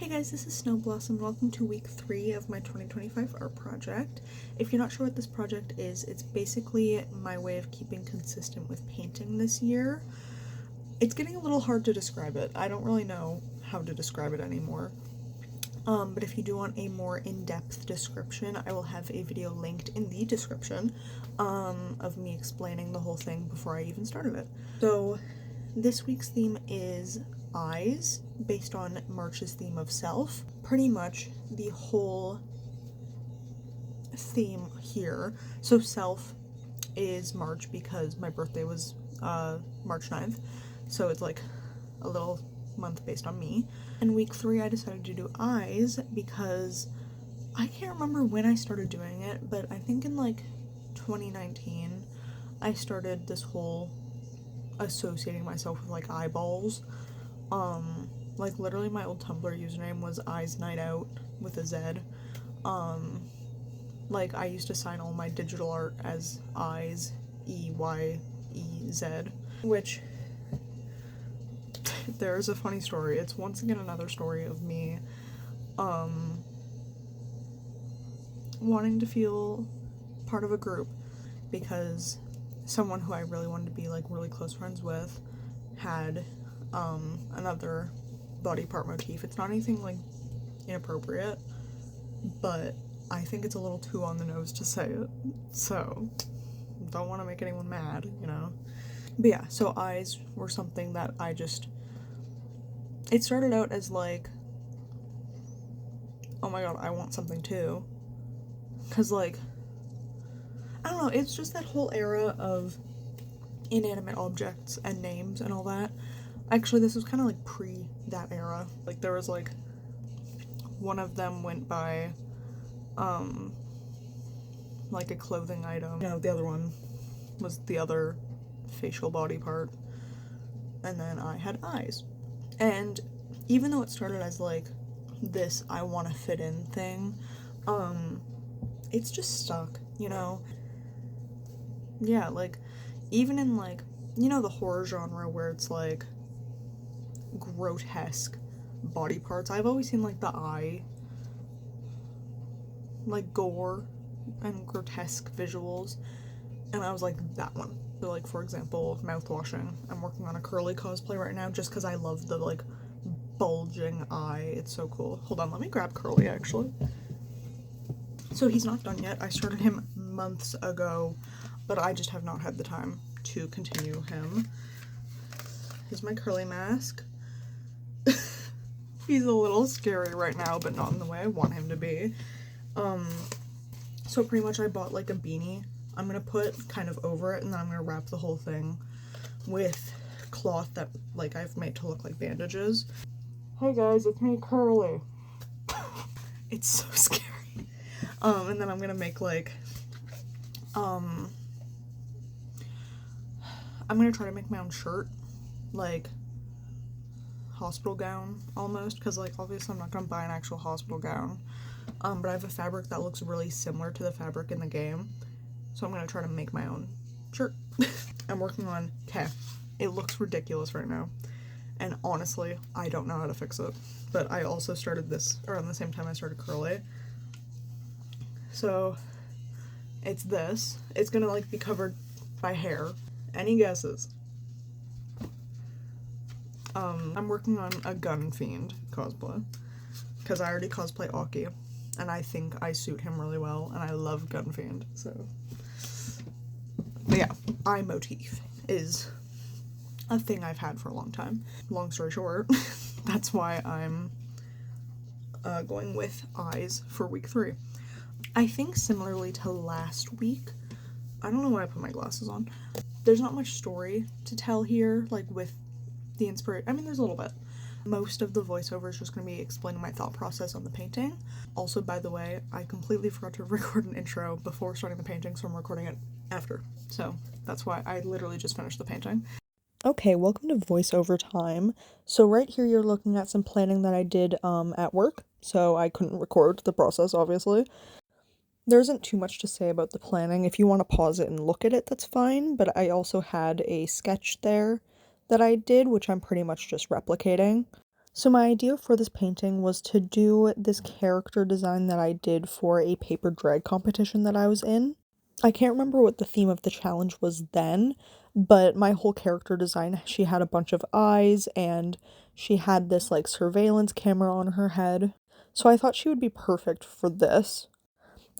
Hey guys, this is Snow Blossom. Welcome to week 3 of my 2025 art project. If you're not sure what this project is, it's basically my way of keeping consistent with painting this year. It's getting a little hard to describe it. I don't really know how to describe it anymore. But if you do want a more in-depth description, I will have a video linked in the description of me explaining the whole thing before I even started it. So this week's theme is eyes, based on March's theme of self. Pretty much the whole theme here. So self is March because my birthday was March 9th, so it's like a little month based on me. And week 3 I decided to do eyes because I can't remember when I started doing it, but I think in like 2019 I started this whole associating myself with like eyeballs. Like literally my old Tumblr username was Eyes Night Out with a Z. Like I used to sign all my digital art as Eyes, E-Y-E-Z, which there's a funny story. It's once again another story of me, wanting to feel part of a group because someone who I really wanted to be like really close friends with had another body part motif. It's not anything like inappropriate, but I think it's a little too on the nose to say it, so don't want to make anyone mad, you know. But yeah, so eyes were something that it started out as like, oh my god, I want something too, because like, I don't know, it's just that whole era of inanimate objects and names and all that. Actually, this was kind of like pre that era. Like there was like, one of them went by like a clothing item. You know, the other one was the other facial body part. And then I had eyes. And even though it started as like this I want to fit in thing, it's just stuck, you know? Yeah, like even in like, you know, the horror genre where it's like grotesque body parts, I've always seen like the eye, like gore and grotesque visuals, and I was like, that one. So like, for example, mouth washing. I'm working on a curly cosplay right now just because I love the like bulging eye. It's so cool. Hold on, let me grab Curly actually. So he's not done yet. I started him months ago, but I just have not had the time to continue him. Here's my Curly mask. He's a little scary right now, but not in the way I want him to be. So pretty much I bought like a beanie I'm gonna put kind of over it, and then I'm gonna wrap the whole thing with cloth that like I've made to look like bandages. Hey guys, it's me, Curly. It's so scary. And then I'm gonna make like, I'm gonna try to make my own shirt, like hospital gown almost, because like obviously I'm not gonna buy an actual hospital gown, but I have a fabric that looks really similar to the fabric in the game, so I'm gonna try to make my own shirt. I'm working on, it looks ridiculous right now, and honestly I don't know how to fix it, but I also started this around the same time I started Curly, so it's this. It's gonna like be covered by hair. Any guesses? I'm working on a gun fiend cosplay because I already cosplay Aki, and I think I suit him really well, and I love gun fiend, so. But yeah, eye motif is a thing I've had for a long time. Long story short, that's why I'm going with eyes for week 3. I think similarly to last week, I don't know why I put my glasses on. There's not much story to tell here, like with the inspiration. I mean, there's a little bit. Most of the voiceover is just going to be explaining my thought process on the painting. Also, by the way, I completely forgot to record an intro before starting the painting, so I'm recording it after. So that's why I literally just finished the painting. Okay, welcome to voiceover time. So right here you're looking at some planning that I did at work, so I couldn't record the process, obviously. There isn't too much to say about the planning. If you want to pause it and look at it, that's fine, but I also had a sketch there that I did, which I'm pretty much just replicating. So my idea for this painting was to do this character design that I did for a paper drag competition that I was in. I can't remember what the theme of the challenge was then, but my whole character design, she had a bunch of eyes and she had this like surveillance camera on her head. So I thought she would be perfect for this.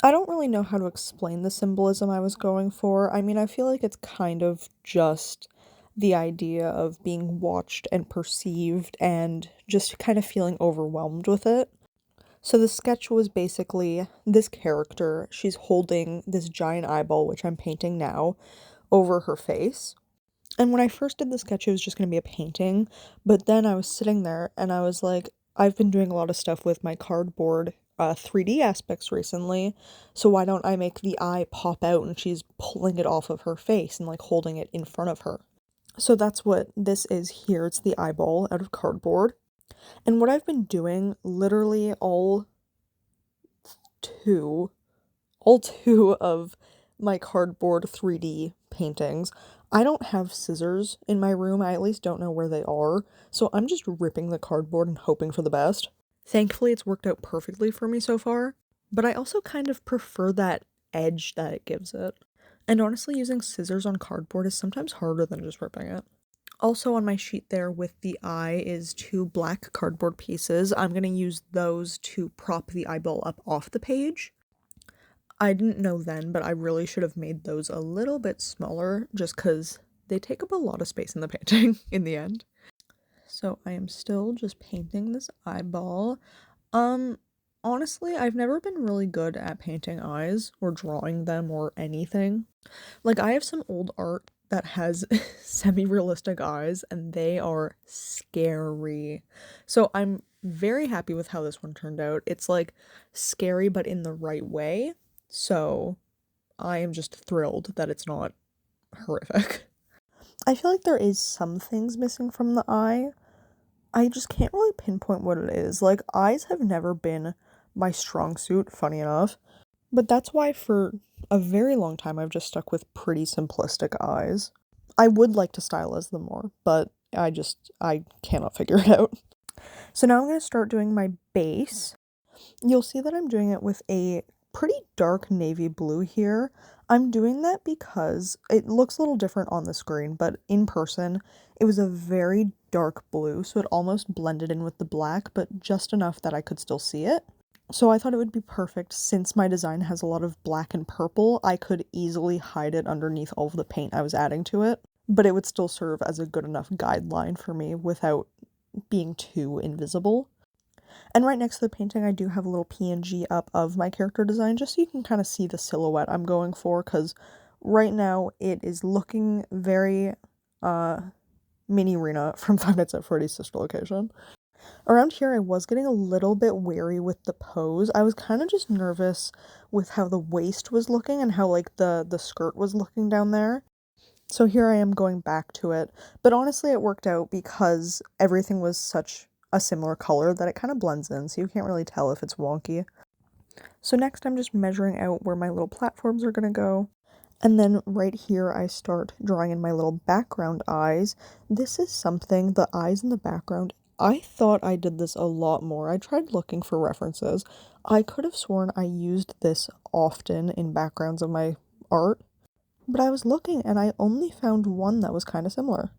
I don't really know how to explain the symbolism I was going for. I mean, I feel like it's kind of just the idea of being watched and perceived and just kind of feeling overwhelmed with it. So the sketch was basically this character, she's holding this giant eyeball, which I'm painting now, over her face. And when I first did the sketch, it was just going to be a painting, but then I was sitting there and I was like, I've been doing a lot of stuff with my cardboard 3D aspects recently, so why don't I make the eye pop out and she's pulling it off of her face and like holding it in front of her. So that's what this is here. It's the eyeball out of cardboard. And what I've been doing literally two all two of my cardboard 3D paintings. I don't have scissors in my room. I at least don't know where they are. So I'm just ripping the cardboard and hoping for the best. Thankfully, it's worked out perfectly for me so far. But I also kind of prefer that edge that it gives it. And honestly, using scissors on cardboard is sometimes harder than just ripping it. Also on my sheet there with the eye is two black cardboard pieces. I'm going to use those to prop the eyeball up off the page. I didn't know then, but I really should have made those a little bit smaller just because they take up a lot of space in the painting in the end. So I am still just painting this eyeball. Honestly, I've never been really good at painting eyes or drawing them or anything. Like, I have some old art that has semi-realistic eyes and they are scary. So I'm very happy with how this one turned out. It's like scary but in the right way. So I am just thrilled that it's not horrific. I feel like there is some things missing from the eye. I just can't really pinpoint what it is. Like, eyes have never been my strong suit, funny enough. But that's why for a very long time I've just stuck with pretty simplistic eyes. I would like to stylize them more, but I cannot figure it out. So now I'm going to start doing my base. You'll see that I'm doing it with a pretty dark navy blue here. I'm doing that because it looks a little different on the screen, but in person it was a very dark blue, so it almost blended in with the black, but just enough that I could still see it. So I thought it would be perfect since my design has a lot of black and purple. I could easily hide it underneath all of the paint I was adding to it, but it would still serve as a good enough guideline for me without being too invisible. And right next to the painting, I do have a little PNG up of my character design, just so you can kind of see the silhouette I'm going for, because right now it is looking very, Mini Rena from Five Nights at Freddy's Sister Location. Around here, I was getting a little bit wary with the pose. I was kind of just nervous with how the waist was looking and how, like, the skirt was looking down there. So here I am going back to it. But honestly, it worked out because everything was such a similar color that it kind of blends in, so you can't really tell if it's wonky. So next I'm just measuring out where my little platforms are gonna go. And then right here I start drawing in my little background eyes. This is something, the eyes in the background, I thought I did this a lot more. I tried looking for references. I could have sworn I used this often in backgrounds of my art, but I was looking and I only found one that was kind of similar.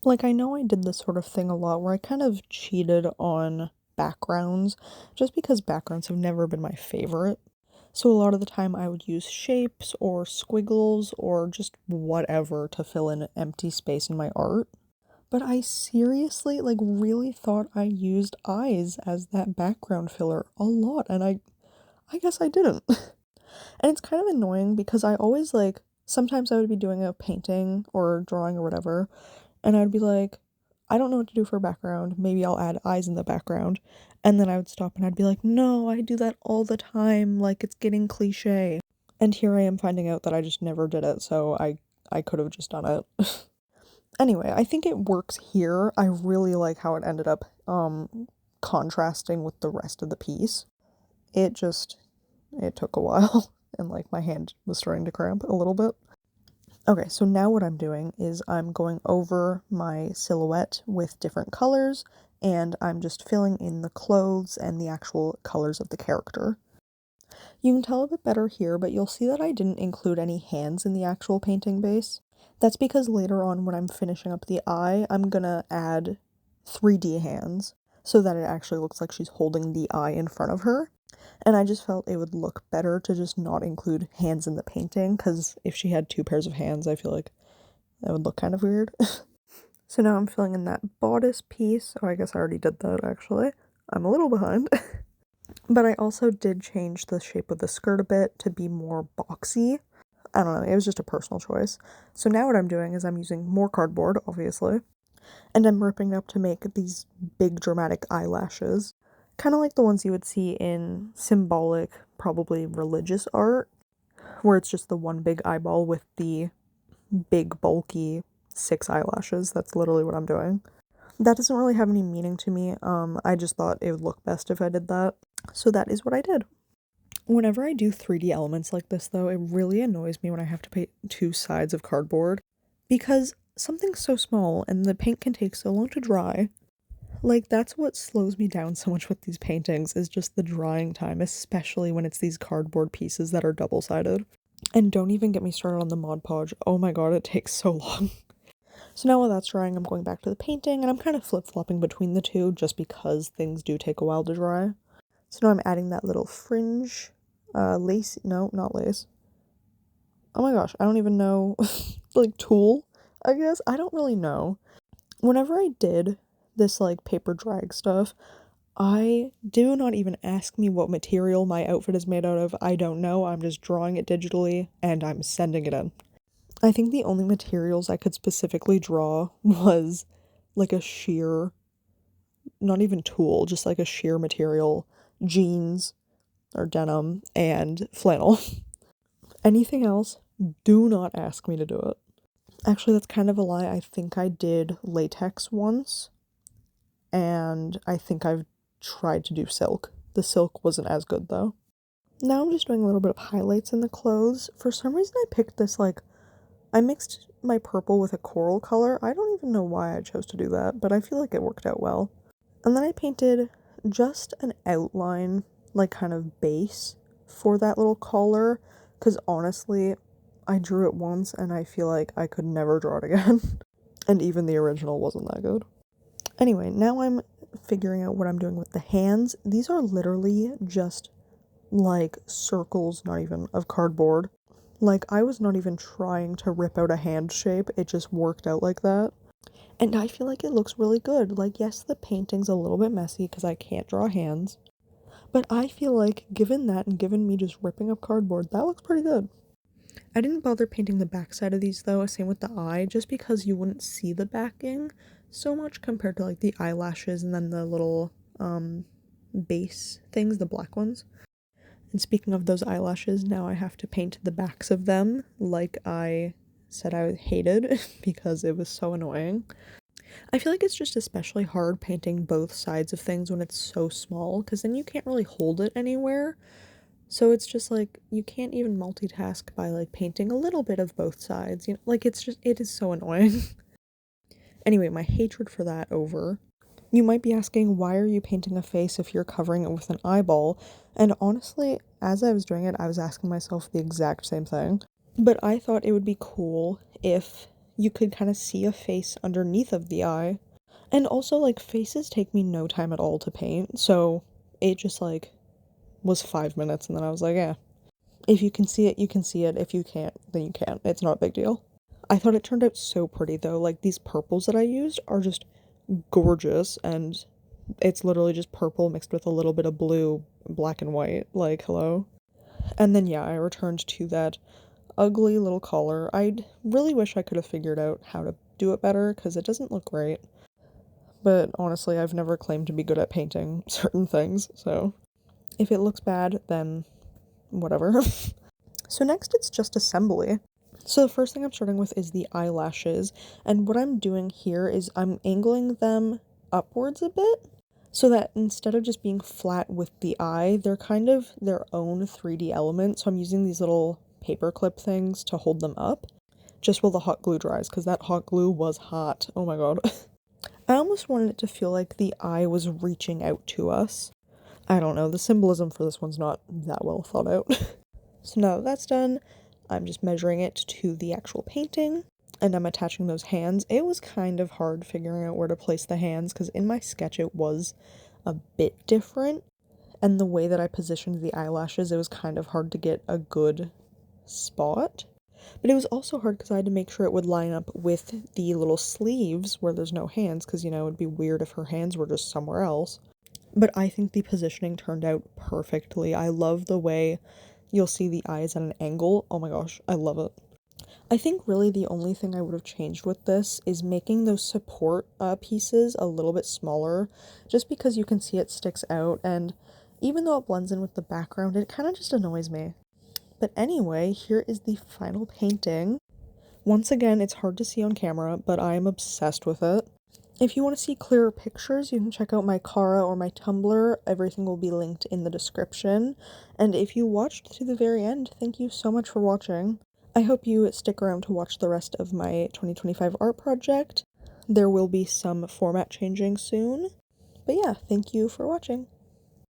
Like, I know I did this sort of thing a lot where I kind of cheated on backgrounds just because backgrounds have never been my favorite. So a lot of the time I would use shapes or squiggles or just whatever to fill in empty space in my art. But I seriously, like, really thought I used eyes as that background filler a lot, and I guess I didn't. And it's kind of annoying because I always, like, sometimes I would be doing a painting or drawing or whatever, and I'd be like, I don't know what to do for a background. Maybe I'll add eyes in the background. And then I would stop and I'd be like, no, I do that all the time. Like, it's getting cliche. And here I am finding out that I just never did it, so I could have just done it. Anyway, I think it works here. I really like how it ended up contrasting with the rest of the piece. It took a while and like my hand was starting to cramp a little bit. Okay, so now what I'm doing is I'm going over my silhouette with different colors and I'm just filling in the clothes and the actual colors of the character. You can tell a bit better here, but you'll see that I didn't include any hands in the actual painting base. That's because later on when I'm finishing up the eye, I'm gonna add 3D hands so that it actually looks like she's holding the eye in front of her. And I just felt it would look better to just not include hands in the painting, because if she had 2 pairs of hands, I feel like that would look kind of weird. So now I'm filling in that bodice piece. Oh, I guess I already did that actually. I'm a little behind. But I also did change the shape of the skirt a bit to be more boxy. I don't know, it was just a personal choice. So now what I'm doing is I'm using more cardboard, obviously, and I'm ripping up to make these big dramatic eyelashes. Kind of like the ones you would see in symbolic, probably religious art, where it's just the one big eyeball with the big, bulky 6 eyelashes. That's literally what I'm doing. That doesn't really have any meaning to me. I just thought it would look best if I did that. So that is what I did. Whenever I do 3D elements like this, though, it really annoys me when I have to paint 2 sides of cardboard, because something's so small and the paint can take so long to dry. Like, that's what slows me down so much with these paintings, is just the drying time, especially when it's these cardboard pieces that are double-sided. And don't even get me started on the Mod Podge. Oh my god, it takes so long. So now while that's drying, I'm going back to the painting, and I'm kind of flip-flopping between the two just because things do take a while to dry. So now I'm adding that little fringe, lace, no, not lace. Oh my gosh, I don't even know, like tulle, I guess? I don't really know. Whenever I did this, like, paper drag stuff, do not even ask me what material my outfit is made out of. I don't know, I'm just drawing it digitally, and I'm sending it in. I think the only materials I could specifically draw was, like, a sheer, not even tulle, just like a sheer material, jeans, or denim, and flannel. Anything else, do not ask me to do it. Actually, that's kind of a lie. I think I did latex once, and I think I've tried to do silk. The silk wasn't as good, though. Now I'm just doing a little bit of highlights in the clothes. For some reason, I picked this, like, I mixed my purple with a coral color. I don't even know why I chose to do that, but I feel like it worked out well. And then I painted just an outline, like, kind of base for that little collar, because honestly, I drew it once and I feel like I could never draw it again. And even the original wasn't that good. Anyway, now I'm figuring out what I'm doing with the hands. These are literally just like circles, not even, of cardboard. Like, I was not even trying to rip out a hand shape, it just worked out like that. And I feel like it looks really good. Like, yes, the painting's a little bit messy because I can't draw hands, but I feel like, given that and given me just ripping up cardboard, that looks pretty good. I didn't bother painting the backside of these though, same with the eye, just because you wouldn't see the backing so much compared to like the eyelashes and then the little base things, the black ones. And speaking of those eyelashes, now I have to paint the backs of them like I said I hated because it was so annoying. I feel like it's just especially hard painting both sides of things when it's so small, because then you can't really hold it anywhere. So it's just like, you can't even multitask by like painting a little bit of both sides, you know, like it is so annoying. Anyway, my hatred for that over. You might be asking, why are you painting a face if you're covering it with an eyeball? And honestly, as I was doing it, I was asking myself the exact same thing. But I thought it would be cool if you could kind of see a face underneath of the eye. And also, like, faces take me no time at all to paint, so it just, like, was 5 minutes, and then I was like, yeah. If you can see it, you can see it. If you can't, then you can't. It's not a big deal. I thought it turned out so pretty, though. Like, these purples that I used are just gorgeous, and it's literally just purple mixed with a little bit of blue, black and white. Like, hello? And then, yeah, I returned to that ugly little collar. I really wish I could have figured out how to do it better, because it doesn't look great. But honestly, I've never claimed to be good at painting certain things, so if it looks bad, then whatever. So next it's just assembly. So the first thing I'm starting with is the eyelashes, and what I'm doing here is I'm angling them upwards a bit, so that instead of just being flat with the eye, they're kind of their own 3D element. So I'm using these little paper clip things to hold them up, just while the hot glue dries, because that hot glue was hot. Oh my god. I almost wanted it to feel like the eye was reaching out to us. I don't know, the symbolism for this one's not that well thought out. So now that that's done, I'm just measuring it to the actual painting, and I'm attaching those hands. It was kind of hard figuring out where to place the hands, because in my sketch it was a bit different, and the way that I positioned the eyelashes, it was kind of hard to get a good spot. But it was also hard because I had to make sure it would line up with the little sleeves where there's no hands, because, you know, it'd be weird if her hands were just somewhere else. But I think the positioning turned out perfectly. I love the way you'll see the eyes at an angle. Oh my gosh, I love it. I think really the only thing I would have changed with this is making those support pieces a little bit smaller, just because you can see it sticks out, and even though it blends in with the background, it kind of just annoys me. But anyway, here is the final painting. Once again, it's hard to see on camera, but I'm obsessed with it. If you want to see clearer pictures, you can check out my Cara or my Tumblr. Everything will be linked in the description. And if you watched to the very end, thank you so much for watching. I hope you stick around to watch the rest of my 2025 art project. There will be some format changing soon. But yeah, thank you for watching.